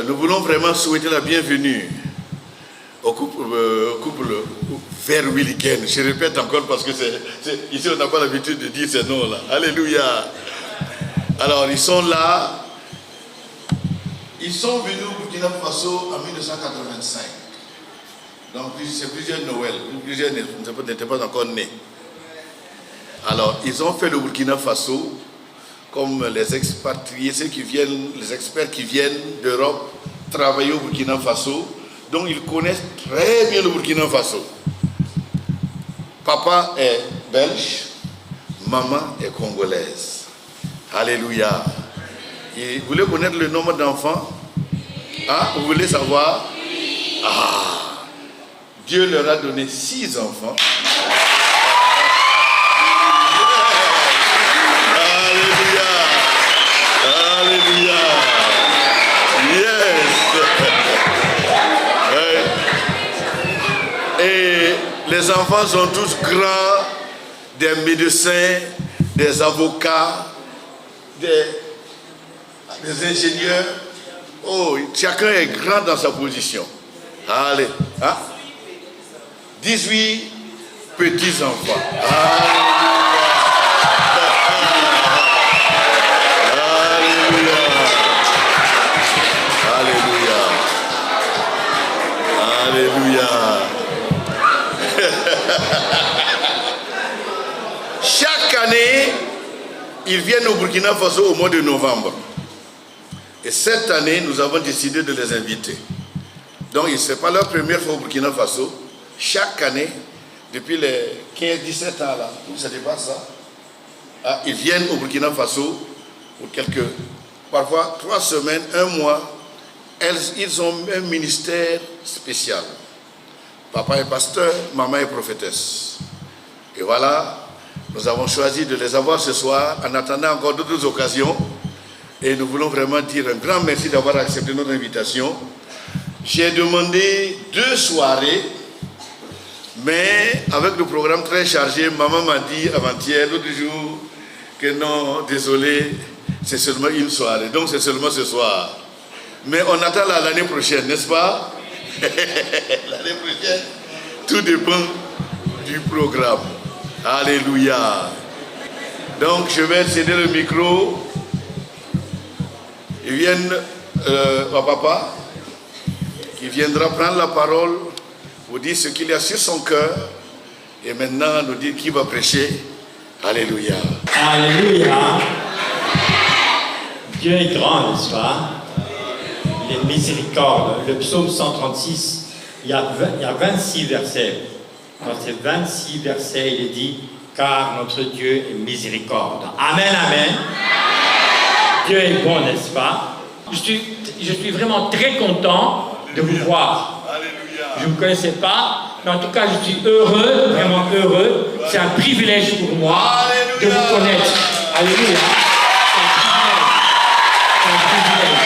Nous voulons vraiment souhaiter la bienvenue au couple vers Willigen. Je répète encore parce que ici on n'a pas l'habitude de dire ces noms-là. Alléluia. Alors ils sont là. Ils sont venus au Burkina Faso en 1985. Donc c'est plusieurs Noël. Plusieurs n'étaient pas encore nés. Alors ils ont fait le Burkina Faso comme les expatriés, les experts qui viennent d'Europe travailler au Burkina Faso. Donc ils connaissent très bien le Burkina Faso. Papa est belge, maman est congolaise. Alléluia. Et vous voulez connaître le nombre d'enfants? Ah, vous voulez savoir? Ah, Dieu leur a donné 6 enfants. Alléluia. Alléluia. Yes. Et les enfants sont tous grands, des médecins, des avocats, des ingénieurs. Oh, chacun est grand dans sa position. Allez, hein? 18 petits-enfants. Alléluia. Alléluia. Alléluia. Chaque année, ils viennent au Burkina Faso au mois de novembre. Et cette année, nous avons décidé de les inviter. Donc, ce n'est pas leur première fois au Burkina Faso. Chaque année, depuis les 15-17 ans, là, ça dépasse ça, ils viennent au Burkina Faso pour parfois 3 semaines, 1 mois. Ils ont un ministère spécial. Papa est pasteur, maman est prophétesse. Et voilà, nous avons choisi de les avoir ce soir, en attendant encore d'autres occasions. Et nous voulons vraiment dire un grand merci d'avoir accepté notre invitation. J'ai demandé 2 soirées, mais avec le programme très chargé, maman m'a dit avant-hier, l'autre jour, que non, désolé, c'est seulement une soirée. Donc c'est seulement ce soir. Mais on attend l'année prochaine, n'est-ce pas? L'année prochaine, tout dépend du programme. Alléluia. Donc je vais céder le micro. Ils viennent à papa, qui viendra prendre la parole, vous dire ce qu'il y a sur son cœur, et maintenant nous dire qui va prêcher. Alléluia. Alléluia. Dieu est grand, n'est-ce pas? Il est miséricorde. Le psaume 136, il y a 26 versets. Dans ces 26 versets, il est dit, car notre Dieu est miséricorde. Amen, amen. Dieu est bon, n'est-ce pas? Je suis vraiment très content de vous voir. Je ne vous connaissais pas, mais en tout cas, je suis heureux, vraiment heureux. C'est un privilège pour moi de vous connaître. Alléluia. C'est un privilège.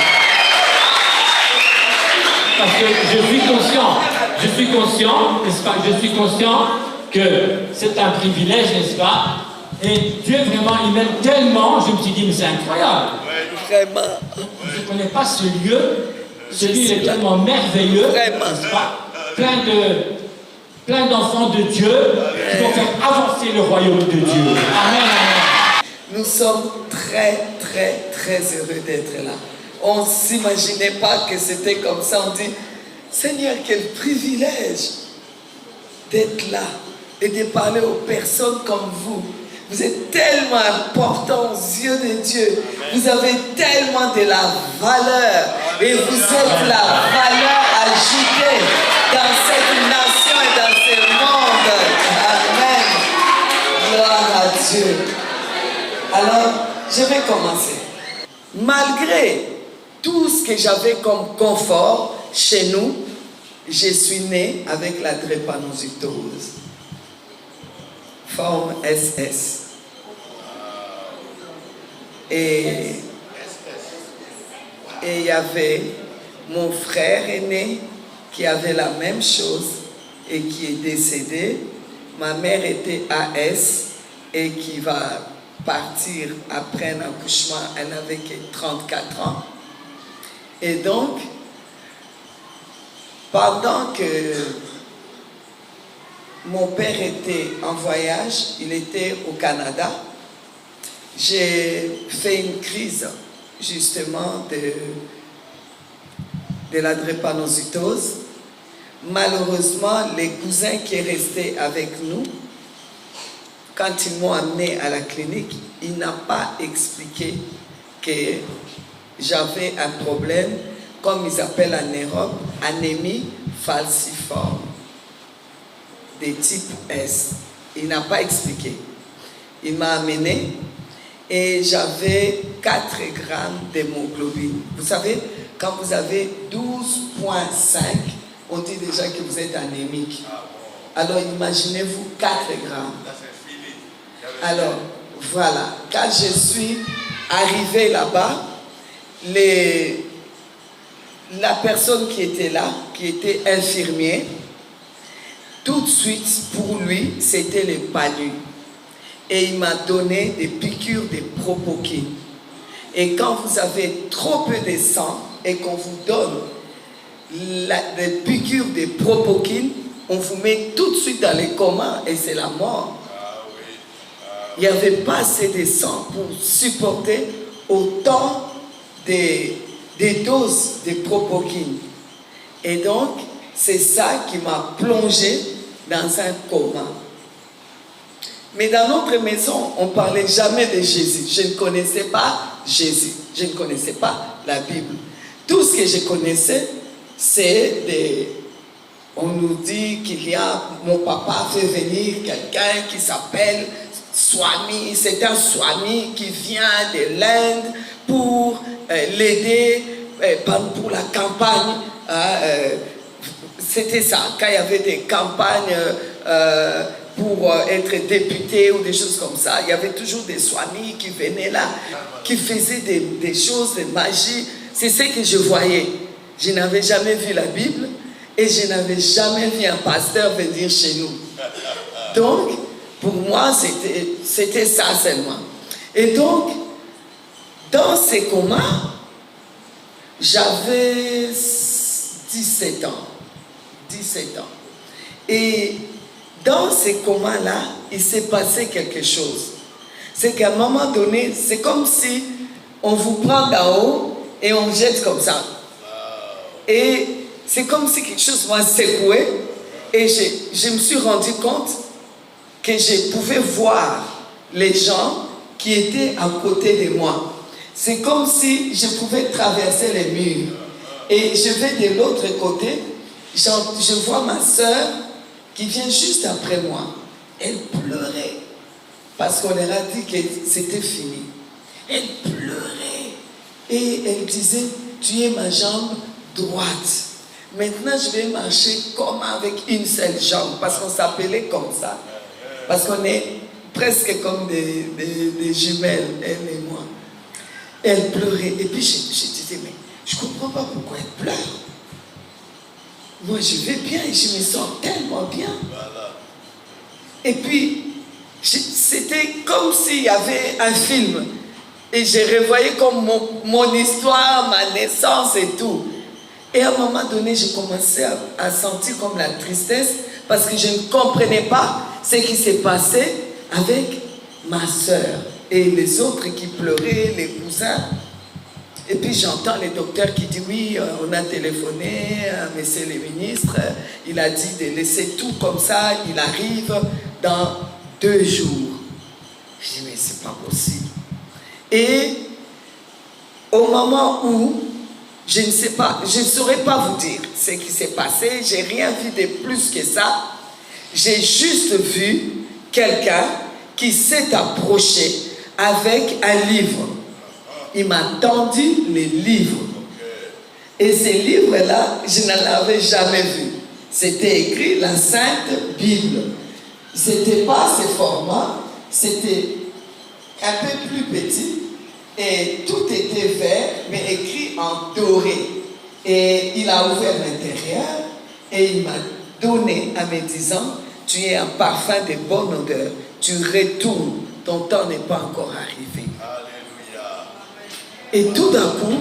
Parce que je suis conscient, n'est-ce pas? Je suis conscient que c'est un privilège, n'est-ce pas? Et Dieu vraiment, il m'aime tellement, je me suis dit, mais c'est incroyable. Vraiment. Je ne connais pas ce lieu. Ce lieu est tellement merveilleux, n'est-ce pas? Plein d'enfants de Dieu qui vont faire avancer le royaume de Dieu. Amen, amen. Nous sommes très, très, très heureux d'être là. On ne s'imaginait pas que c'était comme ça. On dit, Seigneur, quel privilège d'être là et de parler aux personnes comme vous. Vous êtes tellement important aux yeux de Dieu. Vous avez tellement de la valeur. Et vous êtes la valeur ajoutée dans cette nation et dans ce monde. Amen. Gloire à Dieu. Alors, je vais commencer. Malgré tout ce que j'avais comme confort chez nous, je suis née avec la drépanocytose. Forme SS. Et il y avait mon frère aîné qui avait la même chose et qui est décédé. Ma mère était AS et qui va partir après un accouchement. Elle n'avait que 34 ans. Et donc, Pendant que mon père était en voyage, il était au Canada, j'ai fait une crise justement de la drépanocytose. Malheureusement, les cousins qui est resté avec nous, quand ils m'ont amené à la clinique, il n'a pas expliqué que j'avais un problème, comme ils appellent en Europe, anémie falciforme, de type S. Il n'a pas expliqué. Il m'a amené et j'avais 4 grammes d'hémoglobine. Vous savez, quand vous avez 12,5, on dit déjà que vous êtes anémique. Alors imaginez-vous 4 grammes. Alors voilà, quand je suis arrivé là-bas, la personne qui était là, qui était infirmier, tout de suite pour lui, c'était les palus. Et il m'a donné des piqûres de propoquine. Et quand vous avez trop peu de sang et qu'on vous donne des piqûres de propoquine, on vous met tout de suite dans les comas et c'est la mort. Il n'y avait pas assez de sang pour supporter autant des doses de propoquine. Et donc, c'est ça qui m'a plongé dans un coma. Mais dans notre maison, on ne parlait jamais de Jésus. Je ne connaissais pas Jésus. Je ne connaissais pas la Bible. Tout ce que je connaissais, c'est on nous dit qu'il y a, mon papa fait venir quelqu'un qui s'appelle Swami. C'est un Swami qui vient de l'Inde pour l'aider pour la campagne. C'était ça, quand il y avait des campagnes pour être député ou des choses comme ça, il y avait toujours des swamis qui venaient là, qui faisaient des choses de magie. C'est ce que je voyais. Je n'avais jamais vu la Bible et je n'avais jamais vu un pasteur venir chez nous. Donc, pour moi, c'était ça seulement. Et donc, dans ces comas, j'avais 17 ans. 17 ans. Et dans ces comas-là, il s'est passé quelque chose. C'est qu'à un moment donné, c'est comme si on vous prend d'en haut et on jette comme ça. Et c'est comme si quelque chose m'a secoué et je me suis rendu compte que je pouvais voir les gens qui étaient à côté de moi. C'est comme si je pouvais traverser les murs. Et je vais de l'autre côté, je vois ma soeur qui vient juste après moi. Elle pleurait parce qu'on leur a dit que c'était fini. Elle pleurait et elle disait, tu es ma jambe droite. Maintenant, je vais marcher comme avec une seule jambe parce qu'on s'appelait comme ça. Parce qu'on est presque comme des jumelles, elle et moi. Elle pleurait et puis je disais, mais je ne comprends pas pourquoi elle pleure. Moi, je vais bien et je me sens tellement bien. Voilà. Et puis, c'était comme s'il y avait un film. Et je revoyais comme mon histoire, ma naissance et tout. Et à un moment donné, je commençais à sentir comme la tristesse parce que je ne comprenais pas ce qui s'est passé avec ma soeur et les autres qui pleuraient, les cousins. Et puis j'entends le docteur qui dit oui, on a téléphoné à monsieur le ministre, il a dit de laisser tout comme ça, il arrive dans 2 jours. Je dis mais c'est pas possible. Et au moment où je ne sais pas, je ne saurais pas vous dire ce qui s'est passé, j'ai rien vu de plus que ça. J'ai juste vu quelqu'un qui s'est approché avec un livre. Il m'a tendu les livres. Et ces livres-là, je ne l'avais jamais vu. C'était écrit la Sainte Bible. C'était pas ce format, c'était un peu plus petit. Et tout était vert, mais écrit en doré. Et il a ouvert l'intérieur et il m'a donné en me disant, tu es un parfum de bonne odeur. Tu retournes, ton temps n'est pas encore arrivé. Et tout d'un coup,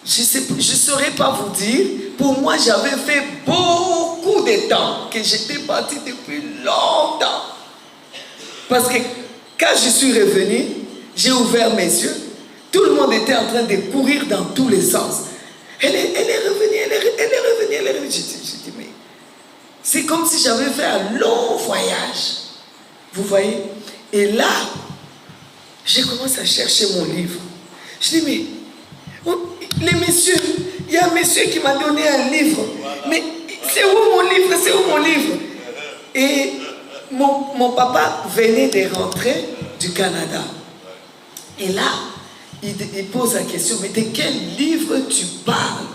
je ne saurais pas vous dire, pour moi, j'avais fait beaucoup de temps que j'étais parti depuis longtemps. Parce que quand je suis revenu, j'ai ouvert mes yeux. Tout le monde était en train de courir dans tous les sens. Elle est revenue, elle est revenue. J'ai dit, mais c'est comme si j'avais fait un long voyage. Vous voyez? Et là, j'ai commencé à chercher mon livre. Je dis, mais les messieurs, il y a un monsieur qui m'a donné un livre. Mais c'est où mon livre? C'est où mon livre? Et mon papa venait de rentrer du Canada. Et là, il pose la question, mais de quel livre tu parles?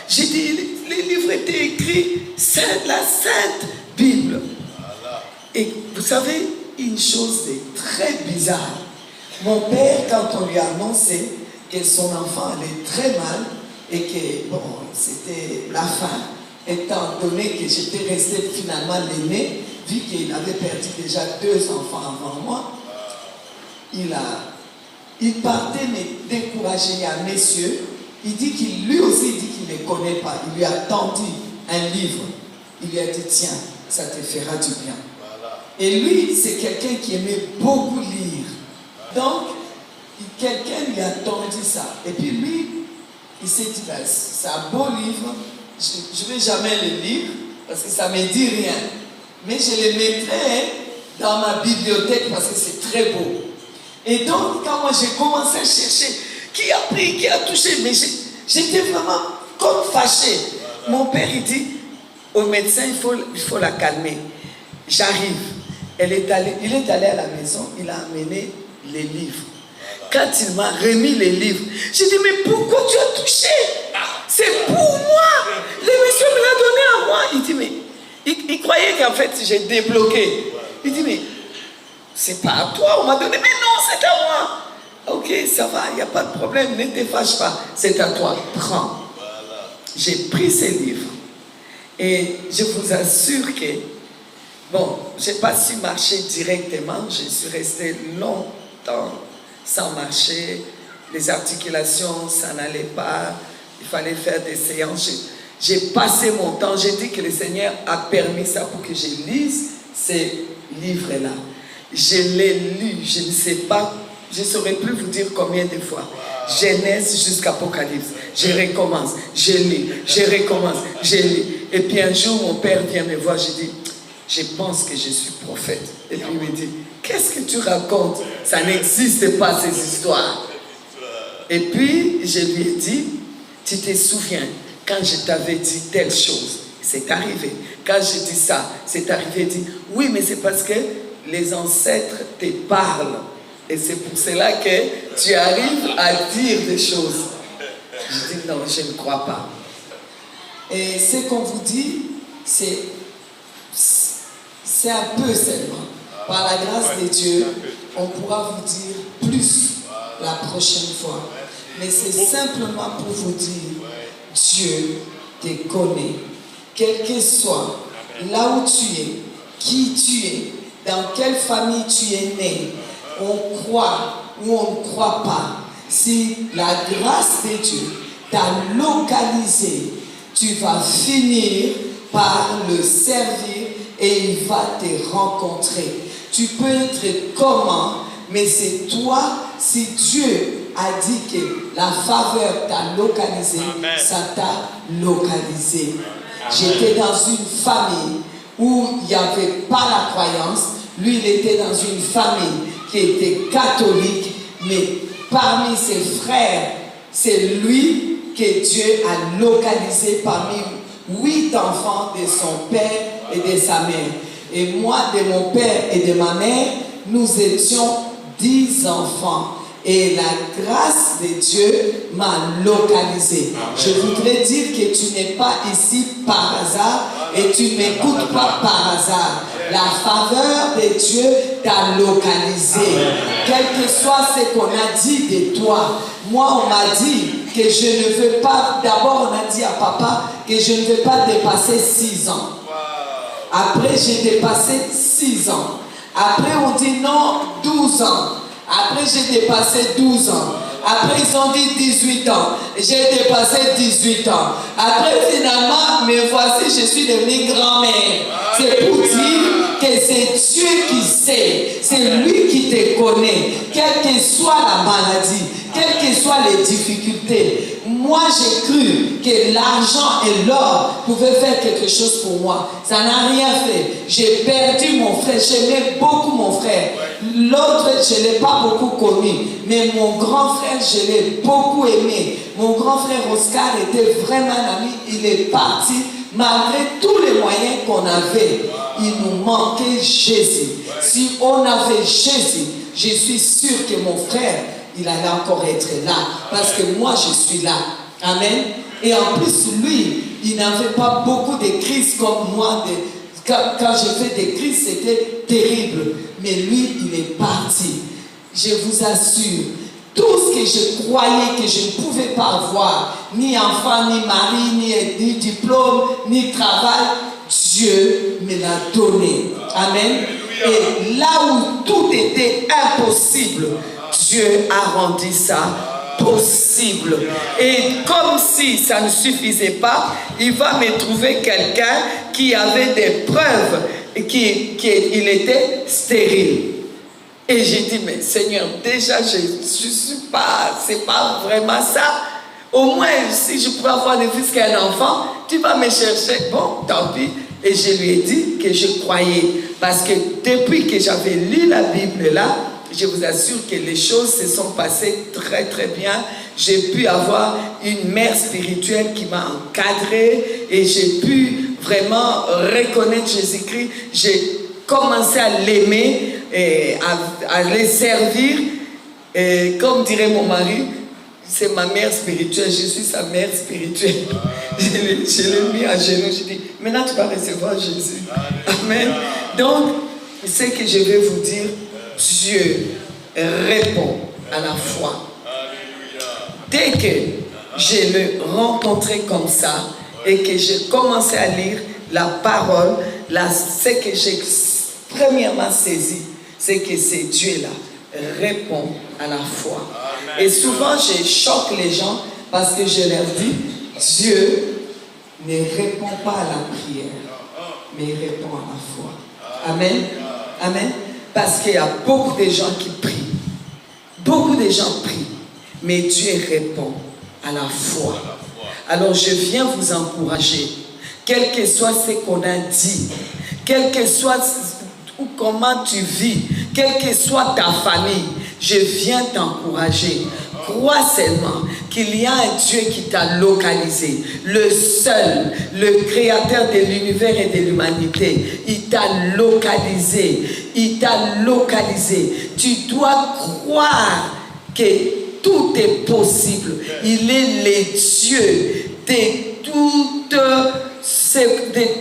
J'ai dit, les livres étaient écrits, c'est la Sainte Bible. Et vous savez, une chose de très bizarre. Mon père, quand on lui a annoncé que son enfant allait très mal et que, bon, c'était la fin, étant donné que j'étais resté finalement l'aîné, vu qu'il avait perdu déjà 2 enfants avant moi, il partait me décourager. Il y a un monsieur, il dit qu'il lui aussi dit qu'il ne connaît pas. Il lui a tendu un livre. Il lui a dit, tiens, ça te fera du bien. Et lui, c'est quelqu'un qui aimait beaucoup lire. Donc, quelqu'un lui a tendu ça. Et puis lui, il s'est dit, ben, c'est un beau livre, je ne vais jamais le lire parce que ça ne me dit rien. Mais je le mettrai dans ma bibliothèque parce que c'est très beau. Et donc, quand moi j'ai commencé à chercher qui a pris, qui a touché, mais j'étais vraiment comme fâché. Mon père, il dit au médecin, il faut la calmer. J'arrive. Il est allé à la maison, il a amené les livres. Quand il m'a remis les livres, j'ai dit, mais pourquoi tu as touché? C'est pour moi. Le monsieur me l'a donné à moi. Il dit, mais il croyait qu'en fait j'ai débloqué. Il dit, mais c'est pas à toi, on m'a donné. Mais non, c'est à moi. Ok, ça va, il n'y a pas de problème, ne te fâche pas. C'est à toi, prends. J'ai pris ces livres. Et je vous assure que, bon, je n'ai pas su marcher directement. Je suis resté longtemps sans marcher. Les articulations, ça n'allait pas. Il fallait faire des séances. J'ai passé mon temps. J'ai dit que le Seigneur a permis ça pour que je lise ces livres-là. Je l'ai lu, je ne sais pas, je ne saurais plus vous dire combien de fois. Genèse jusqu'à Apocalypse. Je recommence, je lis, je recommence, je lis. Et puis un jour, mon père vient me voir, je dis, je pense que je suis prophète. Et puis il me dit, qu'est-ce que tu racontes? Ça n'existe pas, ces histoires. Et puis, je lui ai dit, tu te souviens, quand je t'avais dit telle chose, c'est arrivé. Quand je dis ça, c'est arrivé. Il dit, oui, mais c'est parce que les ancêtres te parlent. Et c'est pour cela que tu arrives à dire des choses. Je dis, non, je ne crois pas. Et ce qu'on vous dit, c'est un peu seulement. Par la grâce de Dieu, on pourra vous dire plus la prochaine fois. Mais c'est simplement pour vous dire, Dieu te connaît. Quel que soit là où tu es, qui tu es, dans quelle famille tu es né, on croit ou on ne croit pas. Si la grâce de Dieu t'a localisé, tu vas finir par le servir et il va te rencontrer. Tu peux être comment, mais c'est toi, si Dieu a dit que la faveur t'a localisé, amen, ça t'a localisé. J'étais dans une famille où il n'y avait pas la croyance. Lui, il était dans une famille qui était catholique, mais parmi ses frères, c'est lui que Dieu a localisé parmi 8 enfants de son père et de sa mère. Et moi, de mon père et de ma mère, nous étions 10 enfants. Et la grâce de Dieu m'a localisé. Amen. Je voudrais dire que tu n'es pas ici par hasard et tu ne m'écoutes pas par hasard. La faveur de Dieu t'a localisé. Amen. Quel que soit ce qu'on a dit de toi, moi on m'a dit que je ne veux pas, d'abord on a dit à papa que je ne veux pas dépasser 6 ans. Après j'ai dépassé 6 ans. Après on dit non, 12 ans. Après, j'ai dépassé 12 ans. Après, ils ont dit 18 ans. J'ai dépassé 18 ans. Après, finalement, me voici, je suis devenue grand-mère. C'est pour dire que c'est Dieu qui sait. C'est lui qui te connaît. Quelle que soit la maladie, quelles que soient les difficultés. Moi, j'ai cru que l'argent et l'or pouvaient faire quelque chose pour moi. Ça n'a rien fait. J'ai perdu mon frère. J'aimais beaucoup mon frère. L'autre, je ne l'ai pas beaucoup connu. Mais mon grand frère, je l'ai beaucoup aimé. Mon grand frère Oscar était vraiment un ami. Il est parti. Malgré tous les moyens qu'on avait, il nous manquait Jésus. Si on avait Jésus, je suis sûr que mon frère, il allait encore être là. Parce que moi, je suis là. Amen. Et en plus, lui, il n'avait pas beaucoup de crises comme moi. Quand j'ai fait des crises, c'était terrible. Mais lui, il est parti. Je vous assure, tout ce que je croyais que je ne pouvais pas avoir, ni enfant, ni mari, ni diplôme, ni travail, Dieu me l'a donné. Amen. Et là où tout était impossible, Dieu a rendu ça possible. Et comme si ça ne suffisait pas, il va me trouver quelqu'un qui avait des preuves qu'il était stérile. Et j'ai dit, mais Seigneur, déjà, je ne suis pas, c'est pas vraiment ça. Au moins, si je pouvais avoir ne fils qu'un enfant, tu vas me chercher. Bon, tant pis. Et je lui ai dit que je croyais. Parce que depuis que j'avais lu la Bible là, je vous assure que les choses se sont passées très très bien. J'ai pu avoir une mère spirituelle qui m'a encadrée et j'ai pu vraiment reconnaître Jésus-Christ. J'ai commencé à l'aimer et à les servir. Et comme dirait mon mari, c'est ma mère spirituelle, je suis sa mère spirituelle. Je l'ai mis à genoux, je dis, maintenant tu vas recevoir Jésus. Amen. Donc, ce que je vais vous dire, Dieu répond à la foi. Dès que je l'ai rencontré comme ça et que j'ai commencé à lire la parole, là, ce que j'ai premièrement saisi, c'est que c'est Dieu là répond à la foi. Et souvent, je choque les gens parce que je leur dis, Dieu ne répond pas à la prière, mais il répond à la foi. Amen. Amen. Parce qu'il y a beaucoup de gens qui prient. Beaucoup de gens prient. Mais Dieu répond à la foi. Alors je viens vous encourager. Quel que soit ce qu'on a dit, quel que soit ou comment tu vis, quelle que soit ta famille, je viens t'encourager. Crois seulement qu'il y a un Dieu qui t'a localisé, le seul, le créateur de l'univers et de l'humanité. Il t'a localisé, il t'a localisé. Tu dois croire que tout est possible. Il est le Dieu de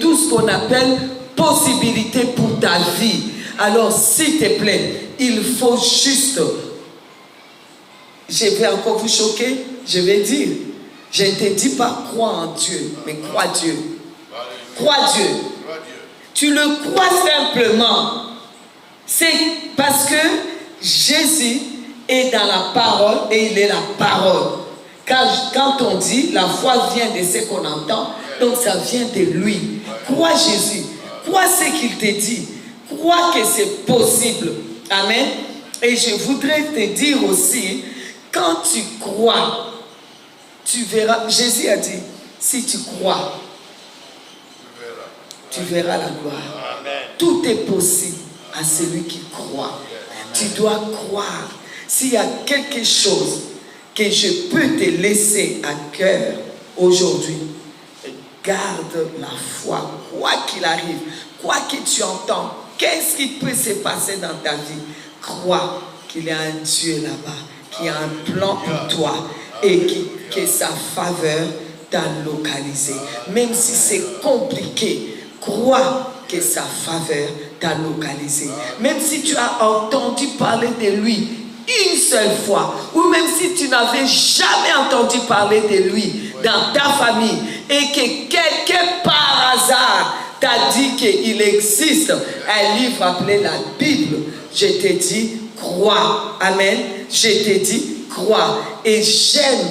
tout ce qu'on appelle possibilité pour ta vie. Alors, s'il te plaît, il faut juste... Je vais encore vous choquer, je vais dire, je ne te dis pas crois en Dieu, mais crois Dieu. Crois Dieu. Tu le crois simplement. C'est parce que Jésus est dans la parole et il est la parole. Quand on dit la foi vient de ce qu'on entend, donc ça vient de lui. Crois Jésus. Crois ce qu'il te dit. Crois que c'est possible. Amen. Et je voudrais te dire aussi, quand tu crois, tu verras. Jésus a dit, si tu crois, tu verras la gloire. Amen. Tout est possible à celui qui croit. Amen. Tu dois croire. S'il y a quelque chose que je peux te laisser à cœur aujourd'hui, garde la foi, quoi qu'il arrive, quoi que tu entends, qu'est-ce qui peut se passer dans ta vie, crois qu'il y a un Dieu là-bas, qui a un plan pour toi et que sa faveur t'a localisé. Même si c'est compliqué, crois que sa faveur t'a localisé. Même si tu as entendu parler de lui une seule fois, ou même si tu n'avais jamais entendu parler de lui dans ta famille et que quelqu'un par hasard t'a dit qu'il existe un livre appelé la Bible, je te dis crois. Amen. Je te dis croit. Et j'aime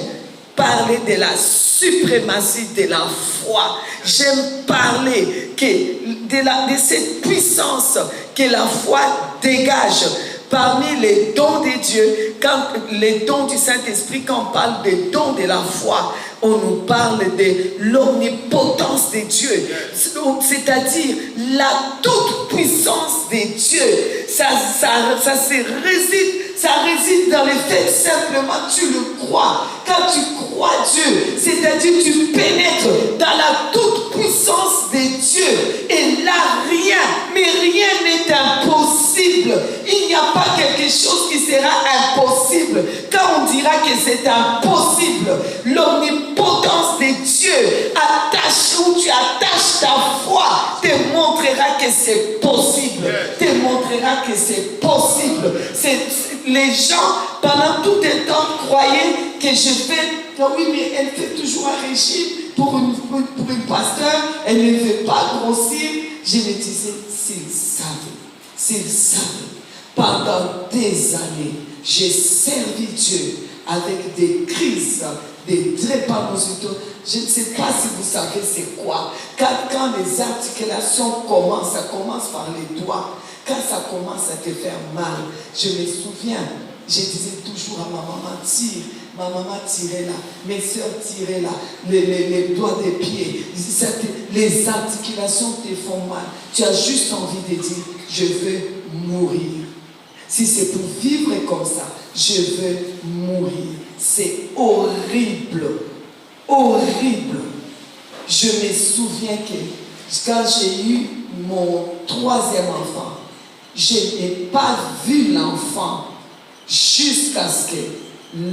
parler de la suprématie de la foi. J'aime parler de cette puissance que la foi dégage. Parmi les dons de Dieu, quand les dons du Saint-Esprit, quand on parle des dons de la foi, on nous parle de l'omnipotence de Dieu, c'est-à-dire la toute-puissance de Dieu. Ça réside dans le fait simplement tu le crois. Quand tu crois Dieu, c'est-à-dire tu pénètres dans la toute-puissance de Dieu. Et là, rien n'est impossible. Il n'y a pas quelque chose qui sera impossible. Quand on dira que c'est impossible, l'omnipotence de Dieu où tu attaches ta foi te montrera que c'est possible. Te montrera que c'est possible. Les gens, pendant tout un temps, croyaient que je fais, oui, mais elle fait toujours un régime pour une pasteur, elle ne veut pas grossir. Je me disais, s'ils savaient, pendant des années, j'ai servi Dieu avec des crises, des drépanocytoses. Je ne sais pas si vous savez c'est quoi. Quand les articulations commencent, ça commence par les doigts. Quand ça commence à te faire mal, je me souviens, je disais toujours à ma maman, tire. Ma maman tirait là, mes soeurs tiraient là, les doigts des pieds. Les articulations te font mal. Tu as juste envie de dire, je veux mourir. Si c'est pour vivre comme ça, je veux mourir. C'est horrible. Horrible. Je me souviens que quand j'ai eu mon 3e enfant, je n'ai pas vu l'enfant jusqu'à ce que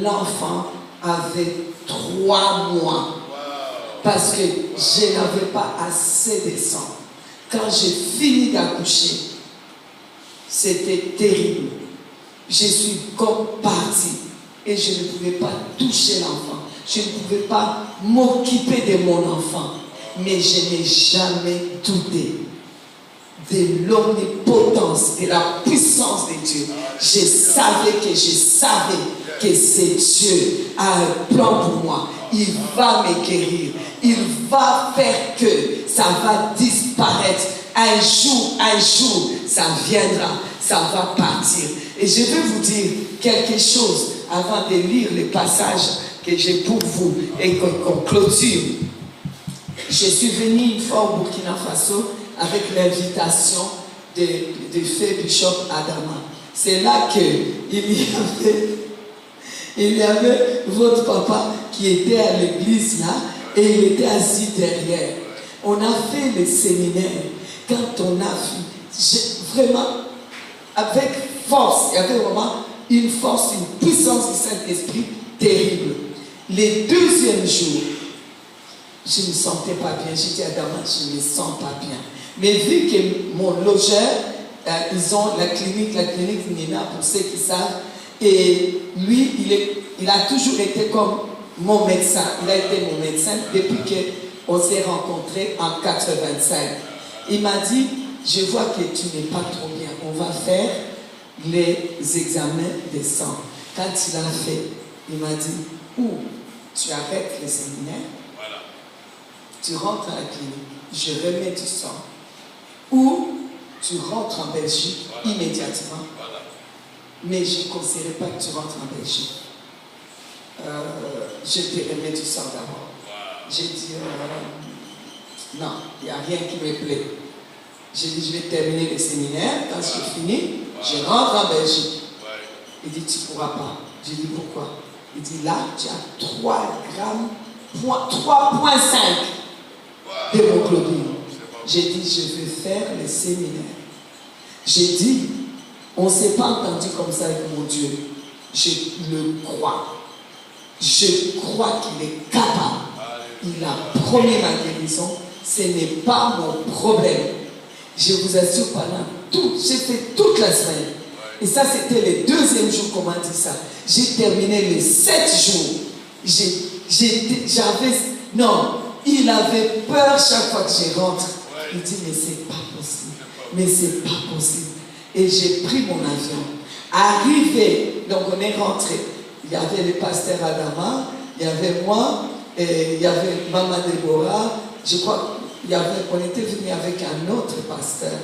l'enfant avait 3 mois. Parce que je n'avais pas assez de sang. Quand j'ai fini d'accoucher, c'était terrible. Je suis comme partie et je ne pouvais pas toucher l'enfant. Je ne pouvais pas m'occuper de mon enfant. Mais je n'ai jamais douté de l'omnipotence, de la puissance de Dieu. Je savais que c'est Dieu a un plan pour moi. Il va me guérir. Il va faire que ça va disparaître. Un jour, ça viendra. Ça va partir. Et je vais vous dire quelque chose avant de lire les passages que j'ai pour vous et qu'on clôture. Je suis venue une fois au Burkina Faso avec l'invitation de Feu Bishop Adama. C'est là qu'il y avait votre papa qui était à l'église là et il était assis derrière. On a fait le séminaire. Quand on a vu, vraiment, avec force, il y avait vraiment une force, une puissance du Saint-Esprit terrible. Les 2e jours, je ne me sentais pas bien. J'ai dit à Adama, je ne me sens pas bien. Mais vu que mon logeur, ils ont la clinique Nina, pour ceux qui savent, et lui, il a toujours été comme mon médecin. Il a été mon médecin depuis qu'on s'est rencontrés en 85. Il m'a dit, je vois que tu n'es pas trop bien. On va faire les examens de sang. Quand il a fait, il m'a dit, ou tu arrêtes les séminaires, tu rentres à la clinique, je remets du sang, ou tu rentres en Belgique immédiatement. Mais je ne conseillerais pas que tu rentres en Belgique. Je te remets du sang d'abord. J'ai dit, non, il n'y a rien qui me plaît. J'ai dit, je vais terminer le séminaire. Quand j'ai fini, je rentre en Belgique. Il dit, tu ne pourras pas. J'ai dit, pourquoi? Il dit, là, tu as 3,5 d'hémoglobine. J'ai dit, je vais faire le séminaire. J'ai dit, on ne s'est pas entendu comme ça avec mon Dieu. Je le crois. Je crois qu'il est capable. Il a promis ma guérison. Ce n'est pas mon problème. Je vous assure, j'ai fait toute la semaine. Et ça, c'était le 2e jour qu'on m'a dit ça. J'ai terminé les 7 jours. Il avait peur chaque fois que je rentre. Il dit, mais c'est pas possible. Mais c'est pas possible. Et j'ai pris mon avion. Arrivé, donc on est rentré. il y avait le pasteur Adama, il y avait moi, et il y avait Maman Deborah. Je crois qu'on était venu avec un autre pasteur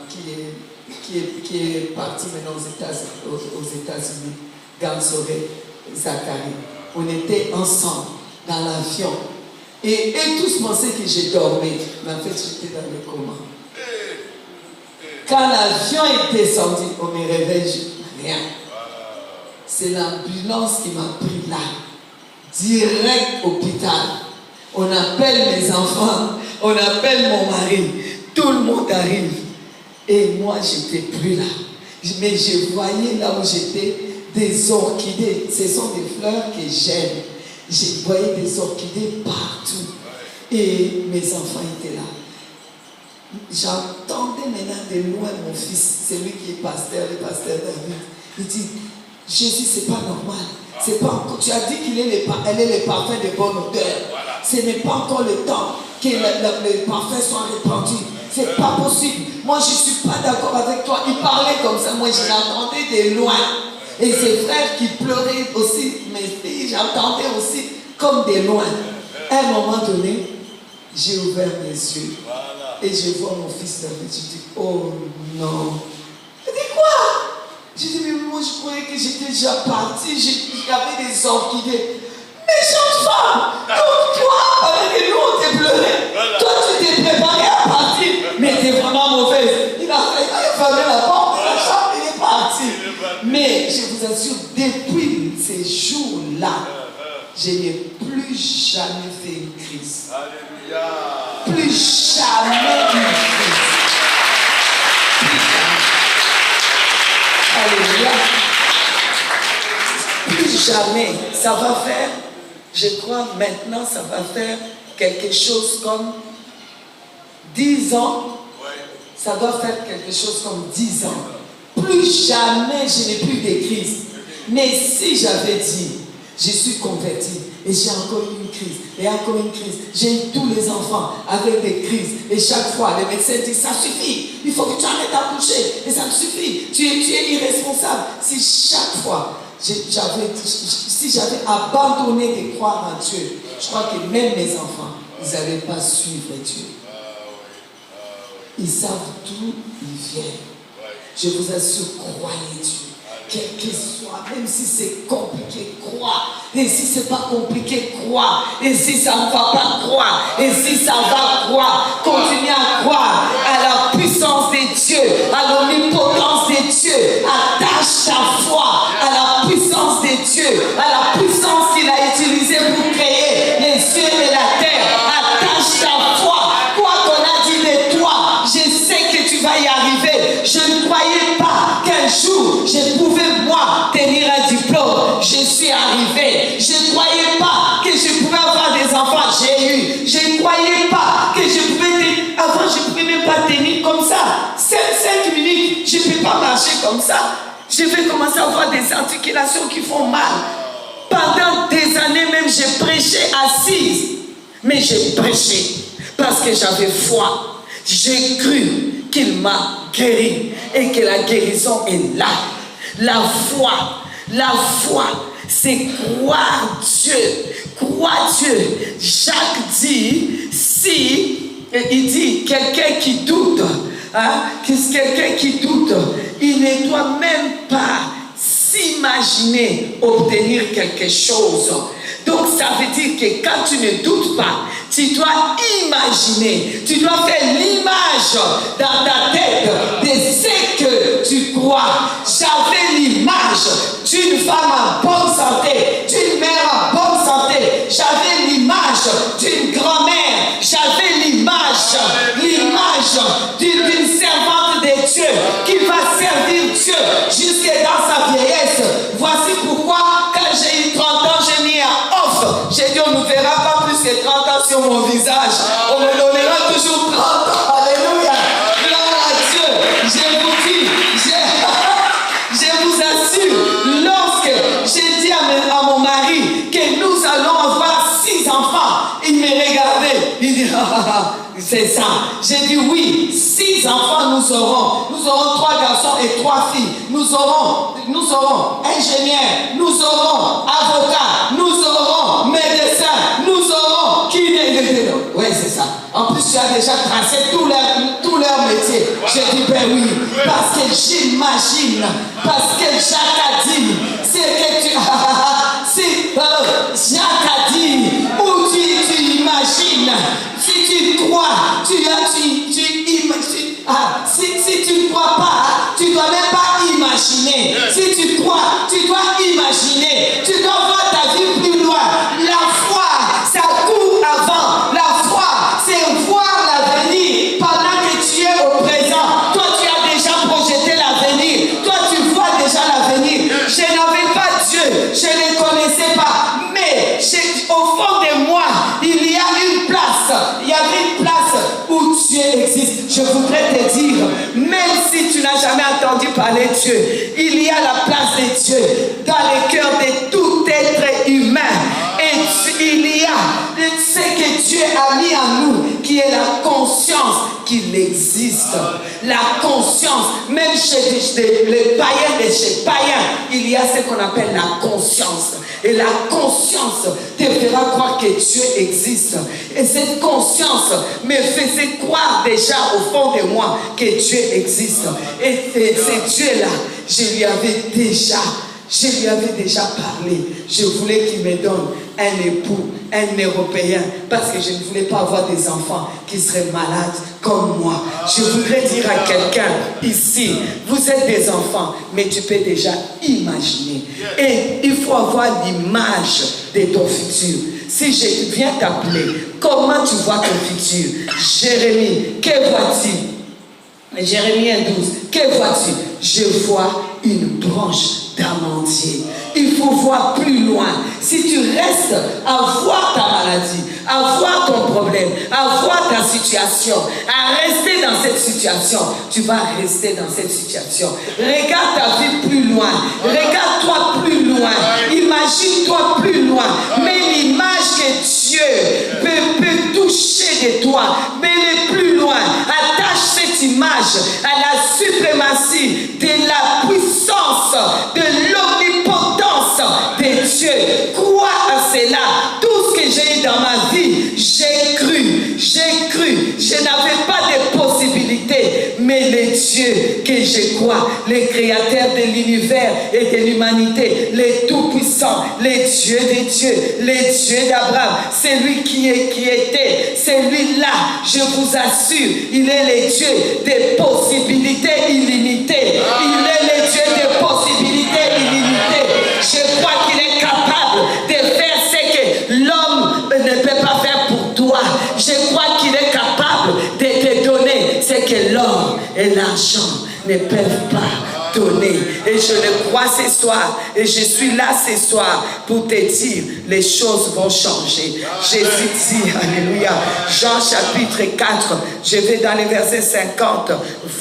qui est parti maintenant aux États-Unis, Gansore Zachary. On était ensemble dans l'avion. Et tous pensaient que j'ai dormi. Mais en fait, j'étais dans le coma. Quand l'avion est descendu, on me réveille, rien. C'est l'ambulance qui m'a pris là. Direct hôpital. On appelle mes enfants, on appelle mon mari. Tout le monde arrive. Et moi, je n'étais plus là. Mais je voyais là où j'étais des orchidées. Ce sont des fleurs que j'aime. Je voyais des orchidées partout. Et mes enfants étaient là. J'entendais maintenant de loin mon fils, celui qui est pasteur, le pasteur David. Il dit, Jésus, c'est pas normal. C'est pas encore, tu as dit qu'elle est le parfum de bonne odeur. Ce n'est pas encore le temps que le parfum soit répandu. C'est pas possible. Moi, je ne suis pas d'accord avec toi. Il parlait comme ça. Moi, je l'entendais de loin. Et ses frères qui pleuraient aussi, mes filles, j'entendais aussi comme de loin. À un moment donné, j'ai ouvert mes yeux. Et je vois mon fils David. Je dis, oh non. Je dis quoi? Je dis, mais moi, je croyais que j'étais déjà partie. J'avais des orchidées. Méchante femme! Donc toi, avec nous, on t'a pleuré. Toi, tu t'es préparé à partir. Mais t'es vraiment mauvaise. Il a fermé la porte de la chambre, il est parti. Mais je vous assure, depuis ces jours-là, je n'ai plus jamais fait une crise. Alléluia. Plus jamais une crise. Alléluia. Plus jamais. Ça va faire, je crois maintenant, ça va faire quelque chose comme 10 ans. Ça doit faire quelque chose comme 10 ans. Plus jamais je n'ai plus de crise. Mais si j'avais dit, je suis converti et j'ai encore eu une crise et encore une crise, j'ai eu tous les enfants avec des crises et chaque fois les médecins disent ça suffit, il faut que tu arrêtes d'accoucher et ça me suffit, tu es irresponsable. Si chaque fois si j'avais abandonné de croire en Dieu, je crois que même mes enfants, ils n'allaient pas suivre Dieu. Ils savent d'où ils viennent. Je vous assure, croyez Dieu. Quel qu'il soit, même si c'est compliqué, crois. Et si c'est pas compliqué, crois. Et si ça ne va pas, crois. Et si ça va, crois. Continue à croire à la puissance de Dieu, à l'omnipotence de Dieu. Attache ta foi à la puissance de Dieu, à la puissance qu'il a utilisée pour créer les cieux et la terre. Attache ta foi. Quoi qu'on a dit de toi, je sais que tu vas y arriver. Je ne croyais pas qu'un jour je pouvais moi tenir un diplôme. Je suis arrivé. Je ne croyais pas que je pouvais avoir des enfants. J'ai eu. Je ne croyais pas que je pouvais avant je ne pouvais même pas tenir comme ça. 5 minutes, je ne peux pas marcher comme ça. Je vais commencer à avoir des articulations qui font mal. Pendant des années même, j'ai prêché assise. Mais j'ai prêché parce que j'avais foi. J'ai cru qu'il m'a guéri et que la guérison est là. La foi, c'est croire Dieu. Croire Dieu. Jacques dit, il dit, quelqu'un qui doute, quelqu'un qui doute, il ne doit même pas s'imaginer obtenir quelque chose. Donc ça veut dire que quand tu ne doutes pas, tu dois imaginer, tu dois faire l'image dans ta tête de ce que tu crois. J'avais l'image d'une femme en bonne santé, d'une mère en bonne santé. J'avais l'image d'une grand-mère. J'avais l'image d'une servante de Dieu qui va servir Dieu jusque dans sa vieillesse. Voici pourquoi quand j'ai eu 30 ans, j'ai mis un off. J'ai dit, on ne verra pas plus que 30 ans sur mon visage. On me donnera toujours 30 ans. Alléluia. Gloire à Dieu. Je vous dis, je vous assure, lorsque j'ai dit à mon mari que nous allons avoir 6 enfants, il me regardait. Il dit, C'est ça. J'ai dit oui, 6 enfants nous aurons. Nous aurons 3 garçons et 3 filles. Nous aurons ingénieurs, nous aurons avocats, nous aurons médecins, nous aurons kiné. Oui, c'est ça. En plus, tu as déjà tracé tous leurs métiers. J'ai dit ben oui, parce que j'imagine, parce que Jacques a dit, c'est que tu Jacques a dit, où tu imagines, si tu crois, si tu ne crois pas, tu ne dois même pas imaginer. Si tu crois, tu dois imaginer. Tu dois voir ta vie plus loin. La foi, ça court avant. La foi, c'est voir l'avenir pendant que tu es au présent. Toi, tu as déjà projeté l'avenir. Toi, tu vois déjà l'avenir. Je n'avais pas Dieu, je ne connaissais pas. Mais au fond de moi, il y a une place. Il y avait une place où Dieu existe. Je voudrais te dire, même si tu n'as jamais entendu parler de Dieu, il y a la place de Dieu dans le cœur de tout être humain. Et il y a ce que Dieu a mis en nous, qui est la conscience qu'il existe. La conscience, même chez les païens et chez païens, il y a ce qu'on appelle la conscience. Et la conscience te fera croire que Dieu existe. Et cette conscience me faisait croire déjà au fond de moi que Dieu existe. Et ce Dieu-là, je lui avais déjà parlé. Je voulais qu'il me donne un époux, un Européen, parce que je ne voulais pas avoir des enfants qui seraient malades comme moi. Je voudrais dire à quelqu'un ici, vous êtes des enfants, mais tu peux déjà imaginer. Et il faut avoir l'image de ton futur. Si je viens t'appeler, comment tu vois ton futur? Jérémie, que vois-tu? Jérémie 1,12, que vois-tu? Je vois une branche d'amandier. Il faut voir plus loin. Si tu restes à voir ta maladie, à voir ton problème, à voir ta situation, à rester dans cette situation, tu vas rester dans cette situation. Regarde ta vie plus loin. Regarde-toi plus loin. Imagine-toi plus loin. Mets l'image que Dieu peut toucher de toi. Mets-le plus loin. Attache cette image à la suprématie de la puissance, de l'omnipotence de Dieu. Crois à cela. Tout ce que j'ai eu dans ma vie, j'ai cru. Je n'avais pas de possibilité, mais le Dieu que je crois, le créateur de l'univers et de l'humanité, le tout-puissant, le Dieu des dieux, le Dieu d'Abraham, c'est lui qui était, c'est lui-là, je vous assure, il est le Dieu des possibilités illimitées. Il est le Dieu des possibilités illimitées. Je crois qu'il est capable de faire ce que l'homme ne peut pas faire pour toi. Je crois qu'il est capable de te donner ce que l'or et l'argent ne peuvent pas donner. Et je le crois ce soir. Et je suis là ce soir pour te dire, les choses vont changer. Jésus dit, alléluia, Jean chapitre 4, je vais dans les versets 50.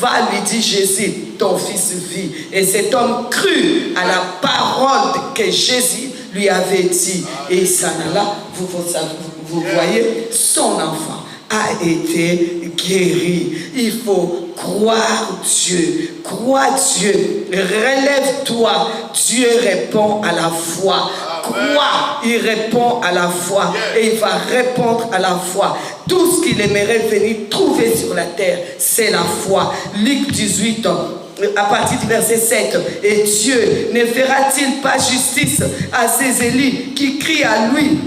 Va, lui dit Jésus, ton fils vit. Et cet homme crut à la parole que Jésus lui avait dit. Et il s'en alla, vous voyez, son enfant a été guéri. Il faut croire Dieu. Crois Dieu. Relève-toi. Dieu répond à la foi. Crois, il répond à la foi. Et il va répondre à la foi. Tout ce qu'il aimerait venir trouver sur la terre, c'est la foi. Luc 18, à partir du verset 7. Et Dieu ne fera-t-il pas justice à ses élus qui crient à lui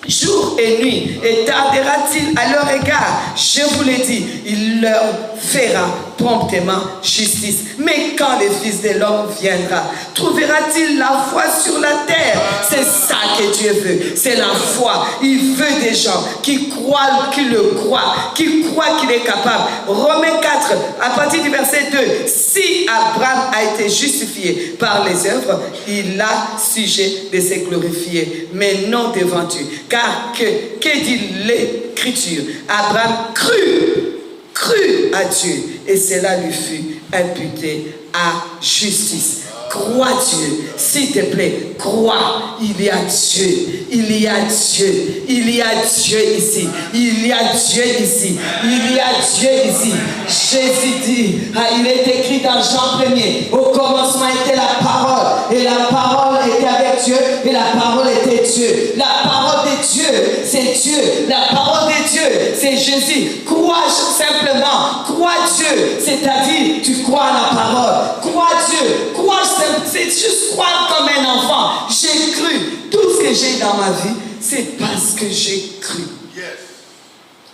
jour et nuit, et tardera-t-il à leur égard? Je vous l'ai dit, il leur fera promptement justice. Mais quand le Fils de l'homme viendra, trouvera-t-il la foi sur la terre? C'est ça que Dieu veut, c'est la foi. Il veut des gens qui croient, qui le croient, qui croient qu'il est capable. Romains 4, à partir du verset 2, si Abraham a été justifié par les œuvres, il a sujet de se glorifier, mais non devant Dieu. Car que dit l'Écriture? Abraham crut à Dieu et cela lui fut imputé à justice. Crois Dieu, s'il te plaît, crois, il y a Dieu, il y a Dieu, il y a Dieu ici, il y a Dieu ici, il y a Dieu ici. Jésus dit, il est écrit dans Jean 1er, au commencement était la parole, et la parole était avec Dieu, et la parole était Dieu. La parole de Dieu, c'est Dieu, la parole de Dieu, c'est Jésus. Crois simplement, crois Dieu, c'est-à-dire tu crois à la parole, crois Dieu, crois, c'est juste croire comme un enfant. J'ai cru, tout ce que j'ai dans ma vie, c'est parce que j'ai cru.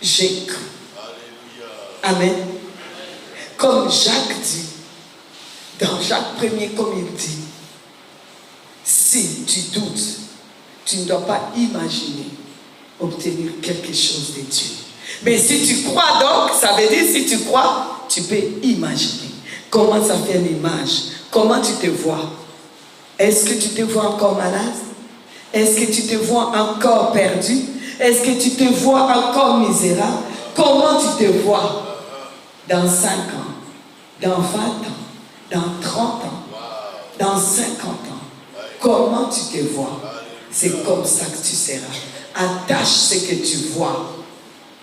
J'ai cru. Amen. Comme Jacques dit, dans Jacques 1er, comme il dit, si tu doutes, tu ne dois pas imaginer obtenir quelque chose de Dieu. Mais si tu crois donc, ça veut dire si tu crois, tu peux imaginer. Comment ça fait une image? Comment tu te vois? Est-ce que tu te vois encore malade? Est-ce que tu te vois encore perdu? Est-ce que tu te vois encore misérable? Comment tu te vois dans 5 ans, dans 20 ans, dans 30 ans, dans 50 ans? Comment tu te vois? C'est comme ça que tu seras. Attache ce que tu vois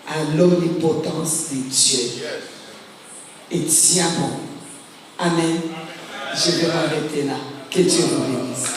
à l'omnipotence de Dieu. Et tiens bon. Amen. Je vais m'arrêter là. Que Dieu vous bénisse.